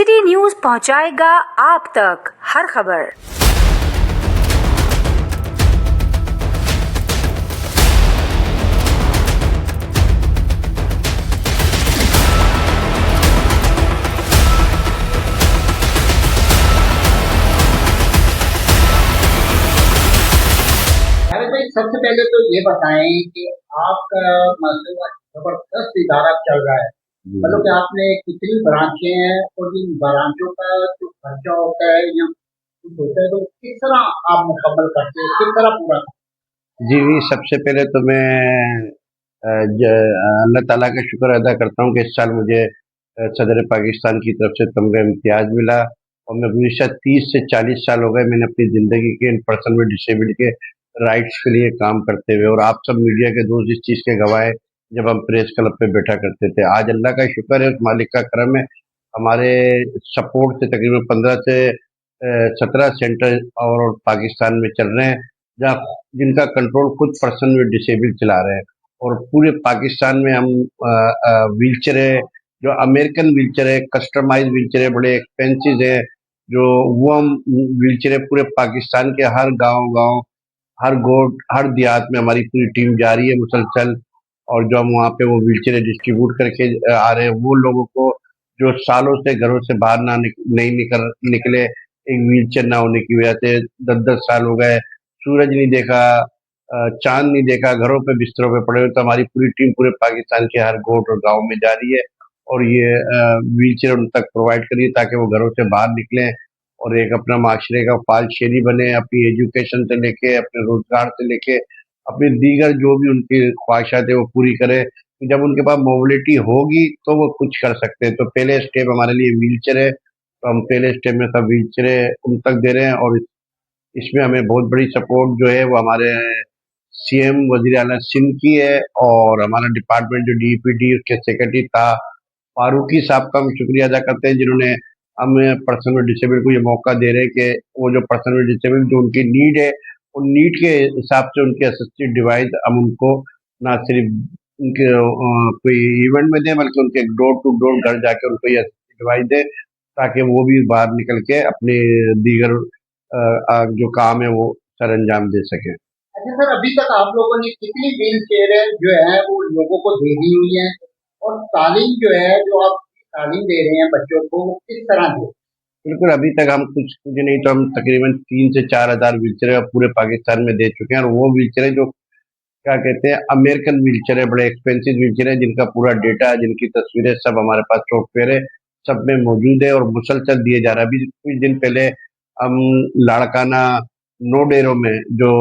City news पहुंचाएगा आप तक हर खबर। अरे भाई, सबसे पहले तो ये बताएं कि आपका मतलब जबरदस्त इदारा चल रहा है। मतलब कि आपने कितनी ब्रांचें हैं और इन ब्रांचों का जो खर्चा होता है या कुछ होता है तो किस तरह आप मुकम्मल करते हैं, किस तरह पूरा करते जी, सबसे पहले तो मैं अल्लाह ताला का शुक्र अदा करता हूँ कि इस साल मुझे सदर पाकिस्तान की तरफ से तमगा इम्तियाज़ मिला और मैं हमेशा 30 से 40 साल हो गए मैंने अपनी ज़िंदगी के इन पर्सन विद डिसेबिलिटी के राइट्स के लिए काम करते हुए, और आप सब मीडिया के दोस्त इस चीज़ के गवाह हैं जब हम प्रेस क्लब पे बैठा करते थे। आज अल्लाह का शुक्र है, उस मालिक का करम है, हमारे सपोर्ट से तकरीबन 15 से 17 सेंटर और पाकिस्तान में चल रहे हैं, जहाँ जिनका कंट्रोल खुद पर्सन विद डिसेबल चला रहे हैं। और पूरे पाकिस्तान में हम व्हीलचेयर है, जो अमेरिकन व्हीलचेयर है, कस्टमाइज व्हीलचेयर है, बड़े एक्सपेंसिव है, जो वो हम व्हीलचेयर है पूरे पाकिस्तान के हर गांव-गांव, हर गोट, हर देहात में हमारी पूरी टीम जा रही है मुसलसल। और जो हम वहाँ पे वो व्हीलचेयर डिस्ट्रीब्यूट करके आ रहे हैं, वो लोगों को जो सालों से घरों से बाहर नहीं निकले, एक व्हीलचेयर ना होने की वजह से 10-10 साल हो गए, सूरज नहीं देखा, चाँद नहीं देखा, घरों पे बिस्तरों पे पड़े हुए, तो हमारी पूरी टीम पूरे पाकिस्तान के हर गोट और गाँव में जा रही है और ये व्हीलचेयर उन तक प्रोवाइड करी है ताकि वो घरों से बाहर निकलें और एक अपना माशरे का फाल शेरी बने, अपनी एजुकेशन से लेके, अपने रोजगार से लेके, अपनी दीगर जो भी उनकी ख्वाहिशात है वो पूरी करें। जब उनके पास मोबिलिटी होगी तो वो कुछ कर सकते हैं। तो पहले स्टेप हमारे लिए व्हीलचेयर है, तो हम पहले स्टेप में सब व्हीलचेयर उन तक दे रहे हैं और इसमें हमें बहुत बड़ी सपोर्ट जो है वो हमारे सीएम वजीर आला सिंध की है, और हमारा डिपार्टमेंट जो डीपीडी उसके सेक्रेटरी था फारूकी साहब का हम शुक्रिया अदा करते हैं, जिन्होंने हमें पर्सन विद डिसेबल को ये मौका दे रहे हैं कि वो जो पर्सन विद डिसेबल जो उनकी नीड है, उन नीड के हिसाब से उनके असिस्टेड डिवाइस हम उनको ना सिर्फ उनके कोई इवेंट में दें, बल्कि उनके डोर टू डोर घर जाके उनको ये असिस्टेड डिवाइस दें ताकि वो भी बाहर निकल के अपने दीगर जो काम है वो सर अंजाम दे सकें। हैं? अच्छा सर, अभी तक आप लोगों ने कितनी व्हील चेयर जो है वो लोगों को दे दी हुई है और तालीम जो है जो आप तालीम दे रहे हैं बच्चों को वो किस तरह दे? बिल्कुल, अभी तक हम कुछ नहीं तो हम तकरीबन 3 से 4 हज़ार व्हीलचेयर पूरे पाकिस्तान में दे चुके हैं, और वो व्हीलचेयर जो क्या कहते हैं अमेरिकन व्हीलचेयर है, बड़े एक्सपेंसिव व्हीलचेयर है, जिनका पूरा डेटा, जिनकी तस्वीरें सब हमारे पास सॉफ्टवेयर है, सब में मौजूद है और मुसलसल दिए जा रहा है। अभी कुछ दिन पहले हम लाड़काना नो डेरो में जो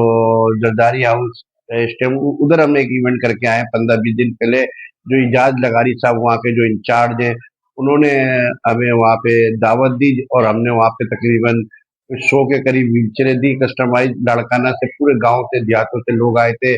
जरदारी हाउस स्टेम उधर हम एक इवेंट करके आए 15-20 दिन पहले। जो इजाज लगारी साहब वहाँ के जो इंचार्ज हैं, उन्होंने हमें वहाँ पे दावत दी और हमने वहाँ पे तकरीबन 100 के करीब व्हीलचेयर दी कस्टमाइज। लाड़काना से पूरे गांव से देहातों से लोग आए थे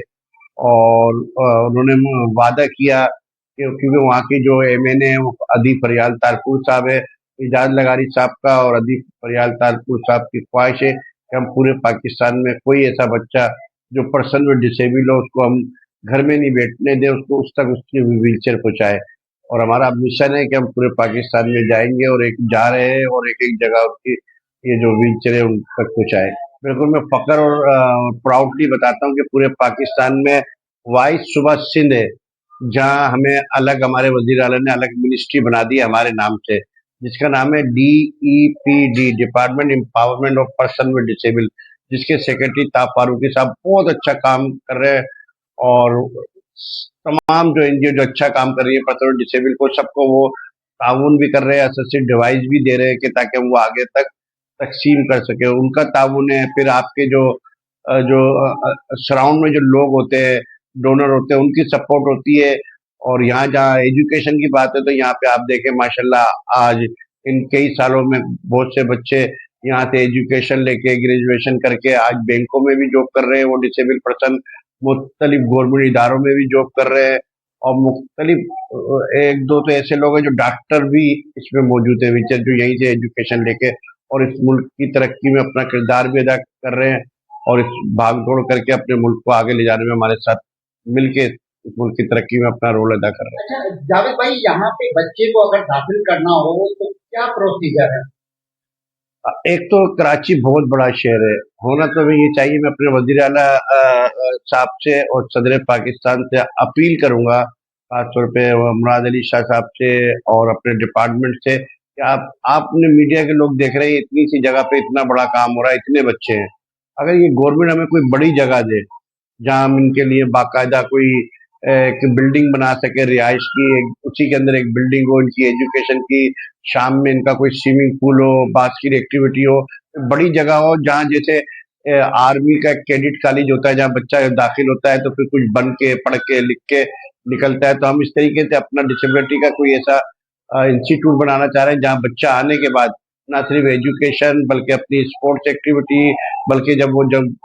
और उन्होंने वादा किया कि क्योंकि वहाँ की जो एमएनए है वो अदीब फरियाल तारपुर साहब है, इजाज लगारी साहब का और अदीब फरियाल तारपुर साहब की ख्वाहिश है कि हम पूरे पाकिस्तान में कोई ऐसा बच्चा जो पर्सन विद डिसेबल हो उसको हम घर में नहीं बैठने दें, उसको उस तक उसकी व्हीलचेयर पहुँचाए। और हमारा मिशन है कि हम पूरे पाकिस्तान में जाएंगे और एक जा रहे हैं और एक एक जगह उसकी ये जो व्हीलचेयर है उन तक पहुँचाए। बिल्कुल, मैं फ़ख्र और प्राउडली बताता हूँ कि पूरे पाकिस्तान में वाइस सूबा सिंध है, जहाँ हमें अलग हमारे वज़ीर आला ने अलग मिनिस्ट्री बना दी है हमारे नाम से, जिसका नाम है DEPD, department empowerment of person with disable, जिसके सेक्रेटरी ताप फारूकी साहब बहुत अच्छा काम कर रहे हैं। और तमाम जो एनजीओ जो अच्छा काम कर रही है पर्सन विद डिसेबल को, सबको वो ताउन भी कर रहे हैं, असिस्टेड डिवाइस भी दे रहे हैं कि ताकि वो आगे तक तक़सीम कर सके। उनका ताउन है, फिर आपके जो सराउंड में जो लोग होते हैं, डोनर होते हैं, उनकी सपोर्ट होती है। और यहाँ जहाँ एजुकेशन की बात है तो यहाँ पे आप देखें माशाल्लाह आज इन कई सालों में बहुत से बच्चे यहाँ से एजुकेशन लेके ग्रेजुएशन करके आज बैंकों में भी जॉब कर रहे हैं, वो डिसेबल पर्सन मुख्तलिफ गवर्नमेंट इदारों में भी जॉब कर रहे हैं, और मुख्तलिफ एक दो तो ऐसे लोग हैं जो डॉक्टर भी इसमें मौजूद है विचर, जो यहीं से एजुकेशन लेके और इस मुल्क की तरक्की में अपना किरदार भी अदा कर रहे हैं और इस भाग दौड़ करके अपने मुल्क को आगे ले जाने में हमारे साथ मिलके इस मुल्क की तरक्की में अपना रोल अदा कर रहे हैं। अच्छा जावेद भाई, यहाँ पे बच्चे को अगर दाखिल करना हो तो क्या प्रोसीजर है? एक तो कराची बहुत बड़ा शहर है, होना तो हमें ये चाहिए। मैं अपने वजीर आला साहब से और सदर पाकिस्तान से अपील करूंगा, खासतौर पे वो मुराद अली शाह साहब से और अपने डिपार्टमेंट से, कि आपने मीडिया के लोग देख रहे हैं, इतनी सी जगह पे इतना बड़ा काम हो रहा है, इतने बच्चे हैं। अगर ये गवर्नमेंट हमें कोई बड़ी जगह दे जहाँ हम इनके लिए बाकायदा कोई एक बिल्डिंग बना सके रिहाइश की, उसी के अंदर एक बिल्डिंग हो इनकी एजुकेशन की, शाम में इनका कोई स्विमिंग पूल हो, बास्केट एक्टिविटी हो, बड़ी जगह हो जहाँ जैसे आर्मी का कैडेट कॉलेज होता है जहाँ बच्चा दाखिल होता है तो फिर कुछ बन के पढ़ के लिख के निकलता है। तो हम इस तरीके से अपना डिसेबिलिटी का कोई ऐसा इंस्टीट्यूट बनाना चाह रहे हैं जहाँ बच्चा आने के बाद ना सिर्फ एजुकेशन बल्कि अपनी स्पोर्ट्स एक्टिविटी, बल्कि जब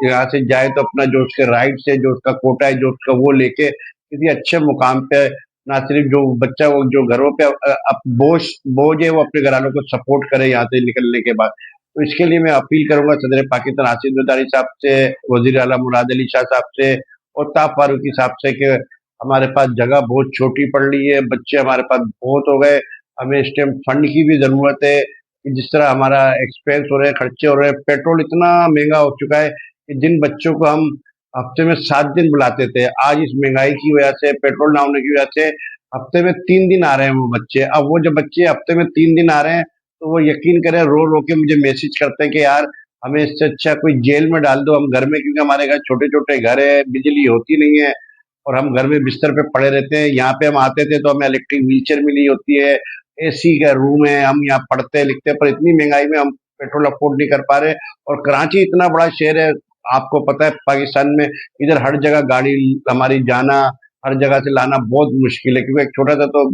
यहाँ से जाए तो अपना जो उसके राइट्स है, जो उसका कोटा है, जो उसका वो लेके किसी अच्छे मुकाम पे, ना सिर्फ जो बच्चा वो जो घरों पे अब बोझ है वो अपने घरवालों को सपोर्ट करे यहाँ से निकलने के बाद। तो इसके लिए मैं अपील करूंगा सदर पाकिस्तान आसिफ जरदारी साहब से, वजीर आला मुराद अली शाह साहब से और ताफ फारूकी साहब से कि हमारे पास जगह बहुत छोटी पड़ रही है, बच्चे हमारे पास बहुत हो गए, हमें इस टाइम फंड की भी जरूरत है कि जिस तरह हमारा एक्सपेंस हो रहे हैं, खर्चे हो रहे हैं, पेट्रोल इतना महंगा हो चुका है कि जिन बच्चों को हम हफ्ते में 7 दिन बुलाते थे, आज इस महंगाई की वजह से, पेट्रोल ना होने की वजह से हफ्ते में 3 दिन आ रहे हैं वो बच्चे। अब वो जब बच्चे हफ्ते में 3 दिन आ रहे हैं तो वो यकीन करें रो रो के मुझे मैसेज करते हैं कि यार हमें इससे अच्छा कोई जेल में डाल दो हम घर में, क्योंकि हमारे घर छोटे छोटे घर है, बिजली होती नहीं है और हम घर में बिस्तर पे पड़े रहते हैं। यहाँ पे हम आते थे तो हमें इलेक्ट्रिक व्हीलचेयर मिली होती है, एसी का रूम है, हम यहाँ पढ़ते लिखते हैं, पर इतनी महंगाई में हम पेट्रोल अफोर्ड नहीं कर पा रहे। और कराची इतना बड़ा शहर है, आपको पता है पाकिस्तान में इधर हर जगह गाड़ी हमारी जाना, हर जगह से लाना बहुत मुश्किल है, क्योंकि एक छोटा सा तो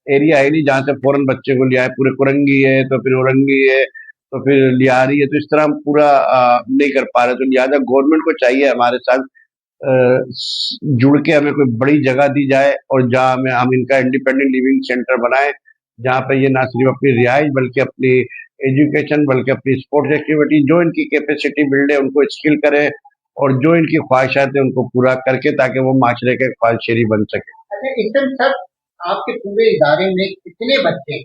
एरिया है नहीं जहाँ से फौरन बच्चे को लिया है। पूरे कुरंगी है तो फिर औरंगी है तो फिर लियारी है, तो इस तरह हम पूरा नहीं कर पा रहे। तो लिहाजा गवर्नमेंट को चाहिए हमारे साथ जुड़ के हमें कोई बड़ी जगह दी जाए और जहाँ हमें हम इनका इंडिपेंडेंट लिविंग सेंटर बनाए, जहाँ पे ये ना सिर्फ अपनी रिहाइश बल्कि अपनी एजुकेशन बल्कि अपनी स्पोर्ट्स एक्टिविटी, जो इनकी कैपेसिटी बिल्ड है उनको स्किल करें और जो इनकी ख्वाहिशात है उनको पूरा करके, ताकि वो माशरे के ख्वाहिशेरी बन सके। अच्छा, इस टाइम सर आपके पूरे इदारे में कितने बच्चे हैं?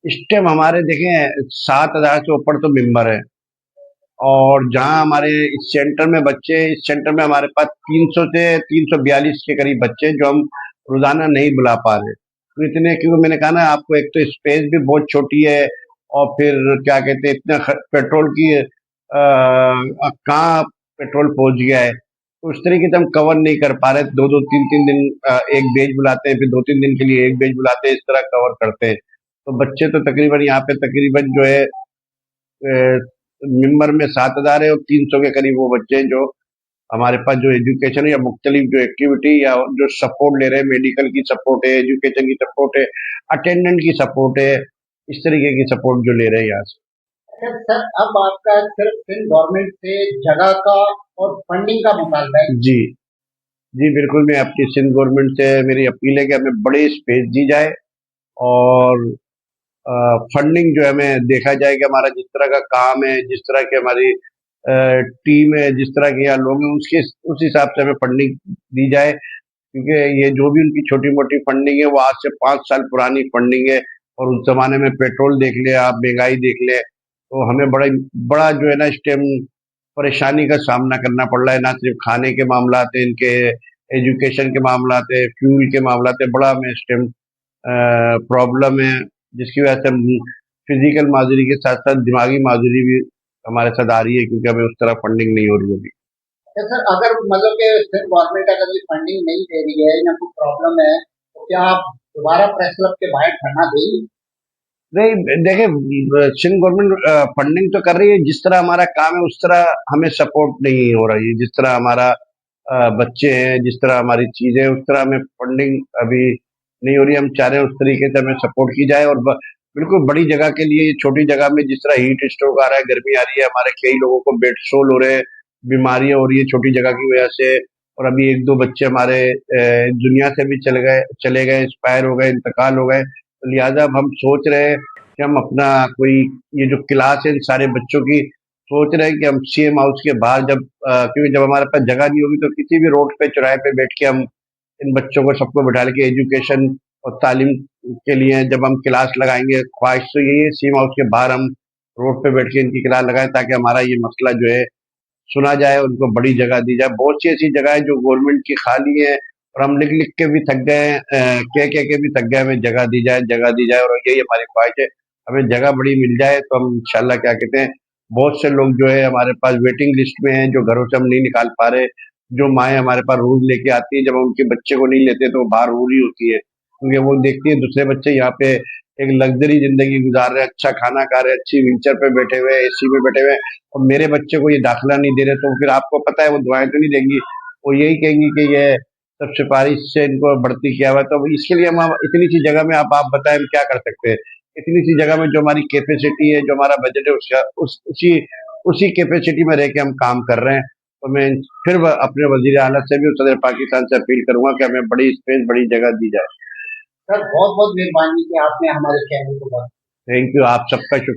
इस टाइम हमारे देखें 7,000 से ऊपर तो मेंबर है, और जहाँ हमारे इस सेंटर में बच्चे, इस सेंटर में हमारे पास 300 से 342 के करीब बच्चे हैं जो हम रोजाना नहीं बुला पा रहे। तो इतने, क्योंकि मैंने कहा ना आपको, एक तो स्पेस भी बहुत छोटी है और फिर क्या कहते हैं इतना पेट्रोल की कहाँ पेट्रोल पहुंच गया है, तो उस तरीके से हम कवर नहीं कर पा रहे। 2-2 3-3 दिन एक बेच बुलाते हैं, फिर 2-3 दिन के लिए एक बेच बुलाते हैं, इस तरह कवर करते हैं। तो बच्चे तो तकरीबन यहाँ पे तकरीबन जो है मेंबर में 7,000 है और 300 के करीब वो बच्चे हैं जो हमारे पास जो एजुकेशन या मुख्तलिफ जो एक्टिविटी या जो सपोर्ट ले रहे हैं, मेडिकल की सपोर्ट है, एजुकेशन की सपोर्ट है, अटेंडेंट की सपोर्ट है, इस तरीके की सपोर्ट जो ले रहे हैं यहाँ से। अच्छा सर, अब आपका सिर्फ सिंध गवर्नमेंट से जगह का और फंडिंग का मुतालबा है। जी जी बिल्कुल, मैं अपनी सिंध गवर्नमेंट से मेरी अपील है कि हमें बड़ी स्पेस दी जाए और फंडिंग जो है हमें देखा जाए कि हमारा जिस तरह का काम है, जिस तरह की हमारी टीम है, जिस तरह के यहाँ लोग हैं, उसके उस हिसाब से हमें फंडिंग दी जाए, क्योंकि ये जो भी उनकी छोटी मोटी फंडिंग है वो आज से 5 साल पुरानी फंडिंग है और उस जमाने में पेट्रोल देख ले आप, महंगाई देख ले, तो हमें बड़ा बड़ा जो है ना इस टाइम परेशानी का सामना करना पड़ रहा है। ना सिर्फ खाने के मामला है, इनके एजुकेशन के मामला है, फ्यूल के मामला है, बड़ा हमें इस टाइम प्रॉब्लम है, जिसकी वजह से हम फिजिकल माजूरी के साथ साथ दिमागी माजूरी भी हमारे साथ आ रही है, क्योंकि हमें उस तरह फंडिंग नहीं हो रही होगी। अच्छा सर, अगर मतलब कि सिंध गवर्नमेंट अगर ये फंडिंग नहीं दे रही है या कोई प्रॉब्लम है, तो क्या आप दोबारा प्रेस क्लब के बाहर धरना देंगे? नहीं देखिए, सिंध गवर्नमेंट फंडिंग तो कर रही है, जिस तरह हमारा काम है उस तरह हमें सपोर्ट नहीं हो रही है। जिस तरह हमारा बच्चे हैं, जिस तरह हमारी चीजें हैं, उस तरह हमें फंडिंग अभी नहीं हो रही। हम चाह रहे हैं उस तरीके से हमें सपोर्ट की जाए और बिल्कुल बड़ी जगह के लिए, ये छोटी जगह में जिस तरह हीट स्ट्रोक आ रहा है, गर्मी आ रही है, हमारे कई लोगों को बेड सोल हो रहे हैं, बीमारियां हो रही है छोटी जगह की वजह से, और अभी 1-2 बच्चे हमारे दुनिया से भी चले गए, एक्सपायर हो गए, इंतकाल हो गए। तो लिहाजा अब हम सोच रहे हैं कि हम अपना कोई ये जो क्लास है इन सारे बच्चों की, सोच रहे हैं कि हम सीएम हाउस के बाहर जब क्योंकि जब हमारे पास जगह नहीं होगी तो किसी भी रोड पे चौराहे पे बैठ के हम इन बच्चों को सबको बैठा के एजुकेशन और तालीम के लिए जब हम क्लास लगाएंगे, ख्वाहिश तो यही है सीम हाउस के बाहर हम रोड पे बैठ के इनकी क्लास लगाएं, ताकि हमारा ये मसला जो है सुना जाए, उनको बड़ी जगह दी जाए। बहुत सी ऐसी जगह है जो गवर्नमेंट की खाली है और हम लिख लिख के भी थक गए हैं, कह के भी थक गए, हमें जगह दी जाए, जगह दी जाए। और यही हमारी ख्वाहिश है, हमें जगह बड़ी मिल जाए तो हम इंशाल्लाह क्या कहते हैं, बहुत से लोग जो है हमारे पास वेटिंग लिस्ट में हैं, जो घरों से हम नहीं निकाल पा रहे। जो माएँ हमारे पास रोज लेके आती है, जब हम उनके बच्चे को नहीं लेते तो वो बाहर रो रही होती है, क्योंकि वो देखती है दूसरे बच्चे यहाँ पे एक लग्जरी जिंदगी गुजार रहे हैं, अच्छा खाना खा रहे हैं, अच्छी व्हीलचेयर पे बैठे हुए हैं, एसी में बैठे हुए हैं, और मेरे बच्चे को ये दाखिला नहीं दे रहे। तो फिर आपको पता है वो दुआएं तो नहीं देंगी, वो यही कहेंगी कि ये सब सिफारिश से इनको बढ़ती किया हुआ है। तो इसके लिए हम इतनी सी जगह में आप बताएं हम क्या कर सकते हैं। इतनी सी जगह में जो हमारी कैपेसिटी है, जो हमारा बजट है, उसका उसी उसी कैपेसिटी में रह के हम काम कर रहे हैं। तो मैं फिर अपने वजीर आला से भी, सदर पाकिस्तान से अपील करूंगा कि हमें बड़ी स्पेस, बड़ी जगह दी जाए। सर बहुत बहुत मेहरबानी कि आपने हमारे चैनल को थैंक यू, आप सबका शुक्रिया।